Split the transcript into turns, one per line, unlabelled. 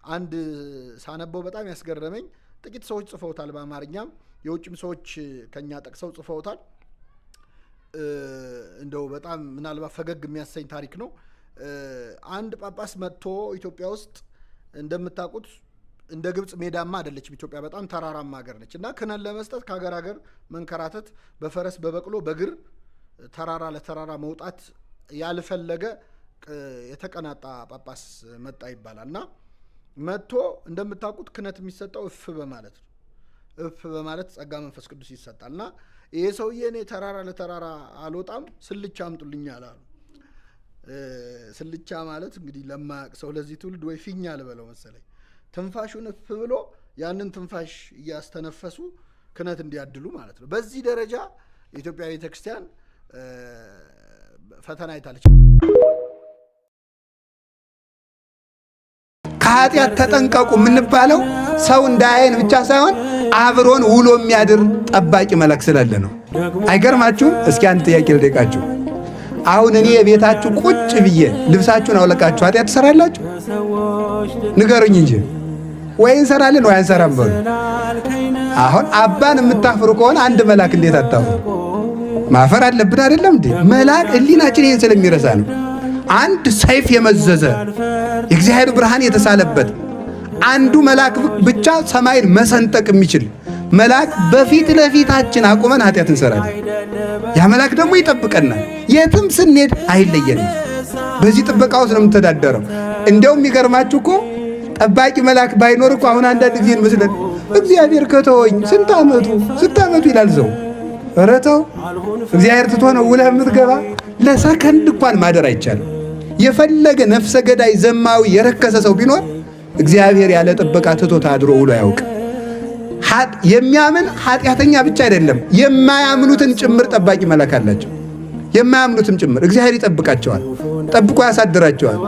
አንድ ሳነበው በጣም ያስገረመኝ ጥቂት ሰዎች ጽፈውታል በአማርኛም የውጭም ሰዎች ከኛ ጠቅሰው ጽፈውታል እንደው በጣም ምናልባት ፈገግ የሚያሰኝ ታሪክ ነው አንድ ጳጳስ መጥቶ ኢትዮጵያ ውስጥ እንደምታውቁት እንደ ግብጽ ሜዳማ አይደለችም ኢትዮጵያ በጣም ተራራማ ሀገር ነች እና ክህነት ለመስጠት ከሀገር ሀገር መንከራተት በፈረስ በበቅሎ በእግር ተራራ ለተራራ መውጣት ያልፈለገ የተቀናጣ ጳጳስ መጣ ይባላልና መጥቶ እንደምታውቁት ክህነት የሚሰጠው እፍ በማለት ነው እፍ በማለት ጸጋ መንፈስ ቅዱስ ይሰጣልና ይሄ ሰውዬ እኔ ተራራ ለተራራ አልወጣም ስልቻ አምጡልኝ አላሉ ስልቻ ማለት እንግዲህ ለማያውቅ ሰው ለዚህ ትውልድ ወይ ፊኛ ልበለው መሰለኝ ትንፋሹን እፍ ብሎ ያንን ትንፋሽ እያስተነፈሱ ክህነት እንዲያድሉ ማለት ነው በዚህ ደረጃ የኢትዮጵያ ቤተክርስቲያን ፈተና አይታለች
ከኃጢአት ተጠንቀቁ የምንባለው ሰው እንዳያየን ብቻ ሳይሆን አብሮን ውሎ የሚያድር ጠባቂ መልአክ ስላለ ነው አይገርማችሁም እስኪ አንድ ጥያቄ ልጠይቃችሁ አሁን እኔ ቤታችሁ ቁጭ ብዬ ልብሳችሁን አውለቃችሁ ኃጢአት ትሰራላችሁ ንገሩኝ እንጂ ወይ እንሰራለን ወይ አንሰራም በሉ አሁን አባን የምታፍሩ ከሆነ አንድ መልአክ እንዴት አታፍሩ ማፈር አለብን አይደለም እንዴ መልአክ ህሊናችን ይሄን ስለሚረሳ ነው አንድ ሰይፍ የመዘዘ የእግዚአብሔር ብርሃን የተሳለበት አንዱ መልአክ ብቻ ሰማይን መሰንጠቅ የሚችል መልአክ በፊት ለፊታችን አቁመን ኃጢአት እንሰራለን ያ መልአክ ደግሞ ይጠብቀናል የትም ስንሄድ አይለየንም በዚህ ጥበቃ ውስጥ ነው የምንተዳደረው እንደውም የሚገርማችሁ እኮ ጠባቂ መልአክ ባይኖር እኮ አሁን አንዳንድ ጊዜ እንመስለን እግዚአብሔር ከተወኝ ስንት ዓመቱ ይላል ሰው ኧረ ተው እግዚአብሔር ትቶ ነው ውለህ የምትገባ ለሰከንድ እንኳን ማደር አይቻልም የፈለገ ነፍሰ ገዳይ ዘማዊ የረከሰ ሰው ቢኖር እግዚአብሔር ያለ ጥበቃ ትቶ ታድሮ ውሎ ያውቅ የሚያምን ኃጢአተኛ ብቻ አይደለም የማያምኑትን ጭምር ጠባቂ መልአክ አላቸው የማያምኑትን ጭምር እግዚአብሔር ይጠብቃቸዋል ጠብቆ ያሳድራቸዋል